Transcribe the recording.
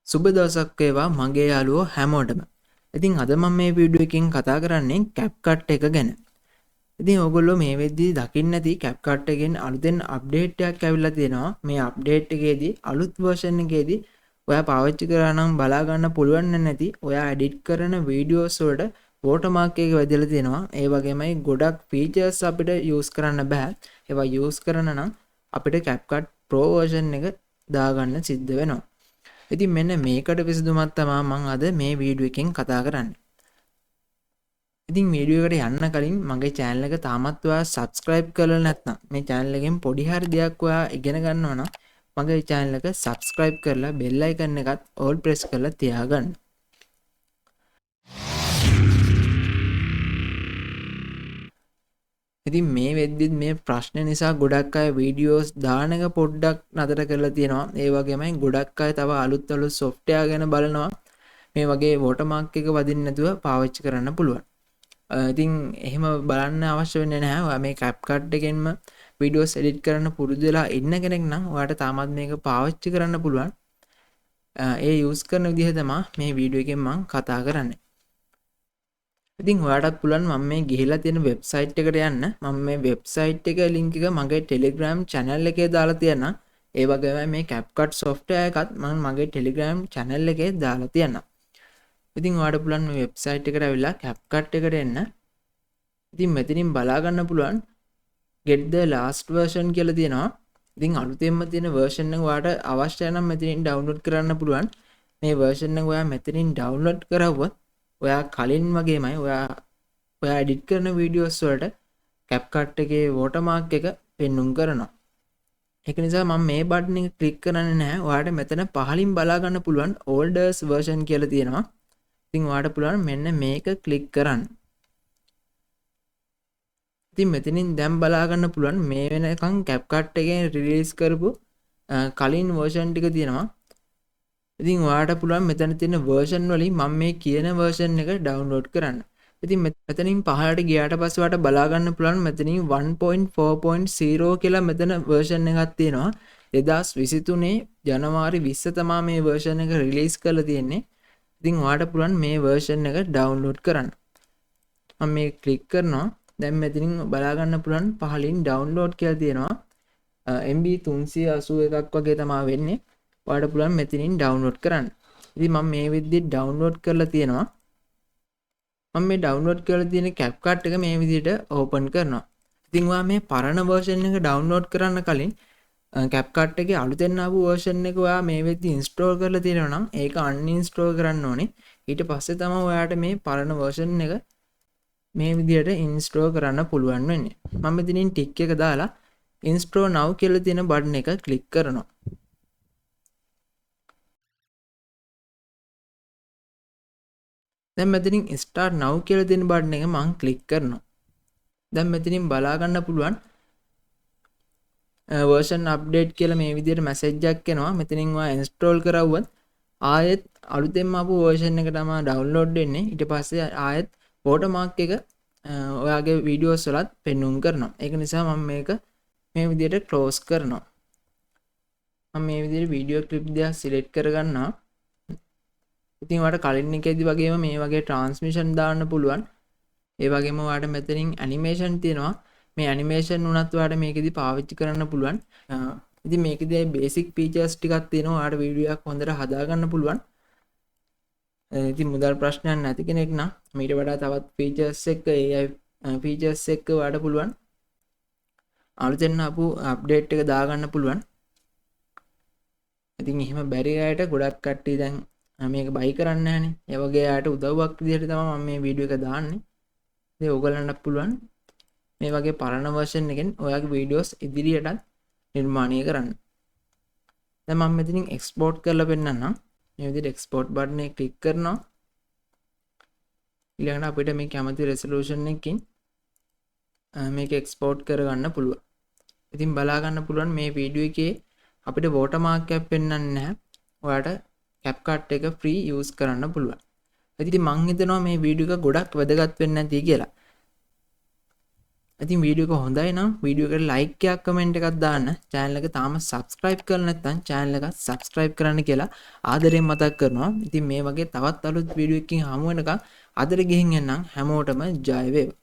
සුබ දවසක් වේවා මගේ යාළුවෝ හැමෝටම. ඉතින් අද මම මේ වීඩියෝ එකකින් කතා කරන්නේ CapCut එක ගැන. ඉතින් ඔයගොල්ලෝ මේ වෙද්දී දකින්න ඇති CapCut එකෙන් අලුතෙන් අප්ඩේට් එකක් ඇවිල්ලා තියෙනවා. මේ අප්ඩේට් එකේදී අලුත් version එකේදී ඔයා පාවිච්චි කරා නම් බලා ගන්න පුළුවන් නැති ඔයා එඩිට් කරන වීඩියෝස් වලට watermark එක වැදලා තියෙනවා. ඒ වගේමයි ගොඩක් features අපිට use කරන්න බෑ. ඒවා use කරන නම් අපිට CapCut Pro version එක දාගන්න සිද්ධ වෙනවා. ඉතින් මෙන්න මේකට විසඳුමක් තමයි මම අද මේ වීඩියෝ එකෙන් කතා කරන්නේ. ඉතින් වීඩියෝ එකට යන්න කලින් මගේ channel එක තාමත් ඔයා subscribe කරලා නැත්නම් මේ channel එකෙන් පොඩි හරි දෙයක් ඔයා ඉගෙන ගන්නවා නම් මගේ channel එක subscribe කරලා bell icon එකත් all press කරලා තියාගන්න. ඉතින් මේ වෙද්දිත් මේ ප්‍රශ්න නිසා ගොඩක් අය වීඩියෝස් දාන එක පොඩ්ඩක් නතර කරලා තියෙනවා. ඒ වගේමයි ගොඩක් අය තව අලුත් software ගැන බලනවා. මේ වගේ watermark එක වදින්න නැතුව පාවිච්චි කරන්න පුළුවන්. ඉතින් එහෙම බලන්න අවශ්‍ය වෙන්නේ නැහැ. ඔයා මේ CapCut එකෙන්ම වීඩියෝස් එඩිට් කරන්න පුරුදු වෙලා ඉන්න කෙනෙක් නම් ඔයාට තාමත් මේක පාවිච්චි කරන්න පුළුවන්. ඒ යූස් කරන විදිහ තමයි මේ වීඩියෝ එකෙන් මම කතා කරන්නේ. ඉතින් ඔයාටත් පුළුවන් මම මේ ගිහිලා තියෙන වෙබ්සයිට් එකට යන්න. මම මේ වෙබ්සයිට් එක ලින්ක් එක මගේ Telegram channel එකේ දාලා තියන්නම්. ඒ වගේම මේ CapCut software එකත් මම මගේ Telegram channel එකේ දාලා තියන්නම්. ඉතින් ඔයාට පුළුවන් මේ වෙබ්සයිට් එකට ඇවිල්ලා CapCut එකට එන්න. ඉතින් මෙතනින් බලා ගන්න පුළුවන් get the last version කියලා තියෙනවා. ඉතින් අලුතෙන්ම තියෙන version එක ඔයාට අවශ්‍ය නම් මෙතනින් download කරන්න පුළුවන්. මේ version එක ඔයා මෙතනින් download කරවුවොත් ඔයා කලින් වගේමයි ඔයා edit කරන videos වලට CapCut එකේ watermark එක පෙන්눔 කරනවා. ඒක නිසා මම මේ බටන් එක ක්ලික් කරන්නේ නැහැ. ඔයාට මෙතන පහලින් බලා ගන්න පුළුවන් oldest version කියලා තියෙනවා. ඉතින් ඔයාට පුළුවන් මෙන්න මේක ක්ලික් කරන්න. ඉතින් මෙතනින් දැන් බලා ගන්න පුළුවන් මේ වෙනකන් CapCut එකෙන් රිලීස් කරපු කලින් version ටික තියෙනවා. ඉතින් ඔයාට පුළුවන් මෙතන තියෙන version වලින් මම මේ කියන version එක download කරන්න. ඉතින් මෙතනින් පහළට ගියාට පස්සේ ඔයාට බලා ගන්න පුළුවන් මෙතනින් 1.4.0 කියලා මෙතන version එකක් තියෙනවා. 2023 ජනවාරි 20 තමයි මේ version එක රිලීස් කරලා තියෙන්නේ. ඉතින් ඔයාට පුළුවන් මේ version එක download කරන්න. මම මේ ක්ලික් කරනවා. දැන් මෙතනින් බලා ගන්න පුළුවන් පහලින් download කියලා තියෙනවා. MB 381ක් වගේ තමයි වෙන්නේ. ඔයාට පුළුවන් මෙතනින් download කරන්න. ඉතින් මම මේ විදිහට download කරලා තියෙනවා. මම මේ download කරලා තියෙන CapCut එක මේ විදිහට open කරනවා. ඉතින් ඔයා මේ පරණ version එක download කරන්න කලින් CapCut එකේ අලුතෙන් ආපු version එක ඔයා මේ වෙද්දි install කරලා තියෙනවා නම් ඒක uninstall කරන්න ඕනේ. ඊට පස්සේ තමයි ඔයාට මේ පරණ version එක මේ විදිහට install කරන්න පුළුවන් වෙන්නේ. මම මෙතනින් tick එක දාලා install now කියලා තියෙන button එක click කරනවා. දැන් මෙතනින් start now කියලා තියෙන button එක මම click කරනවා. දැන් මෙතනින් බලා ගන්න පුළුවන් version update කියලා මේ විදිහට message එකක් එනවා. මෙතනින් ඔයා install කරවුවත් ආයෙත් අලුතෙන්ම ආපු version එක තමයි download වෙන්නේ. ඊට පස්සේ ආයෙත් watermark එක ඔයාගේ videos වලත් පෙන්눔 කරනවා. ඒක නිසා මම මේක මේ විදිහට close කරනවා. මම මේ විදිහට video clip දෙකක් select කරගන්නවා. ඉතින් ඔයාලට කලින් එකේදී වගේම මේ වගේ transmission දාන්න පුළුවන්. ඒ වගේම ඔයාලට මෙතනින් animation තියෙනවා. මේ animation උනත් ඔයාලට මේකෙදි පාවිච්චි කරන්න පුළුවන්. ඉතින් මේකෙදී basic features ටිකක් තියෙනවා. ඔයාලට වීඩියෝ එකක් හොඳට හදා ගන්න පුළුවන්. ඉතින් මුදල් ප්‍රශ්නයක් නැති කෙනෙක් නම් මීට වඩා තවත් features එක AI features එක ඔයාලට පුළුවන්. අලුතෙන් ආපු update එක දාගන්න පුළුවන්. ඉතින් එහෙම බැරි අයට ගොඩක් කට්ටිය දැන් මේක බයි කරන්නේ නැහනේ. ඒ වගේ අයට උදව්වක් විදිහට තමයි මම මේ වීඩියෝ එක දාන්නේ. ඉතින් ඕගොල්ලන්ට පුළුවන් මේ වගේ පරණ version එකෙන් ඔයාගේ වීඩියෝස් ඉදිරියටත් නිර්මාණය කරන්න. දැන් මම මෙතනින් export කරලා පෙන්නන්නම්. මේ විදිහට export button එක click කරනවා. ඊළඟට අපිට මේ කැමති resolution එකකින් මේක export කරගන්න පුළුවන්. ඉතින් බලා ගන්න පුළුවන් මේ වීඩියෝ එකේ අපිට watermark එකක් පෙන්වන්නේ නැහැ. ඔයාට CapCut එක free use කරන්න පුළුවන්. ඉතින් මම හිතනවා මේ වීඩියෝ එක ගොඩක් වැදගත් වෙන්න ඇති කියලා. ඉතින් වීඩියෝ එක හොඳයි නම් වීඩියෝ එකට ලයික් එකක් කමෙන්ට් එකක් දාන්න. channel එක තාම subscribe කරලා නැත්නම් channel එක subscribe කරන්න කියලා ආදරයෙන් මතක් කරනවා. ඉතින් මේ වගේ තවත් අලුත් වීඩියෝ එකකින් හමු වෙනකම් අදට ගිහින් එන්නම්. හැමෝටම ජය වේවා.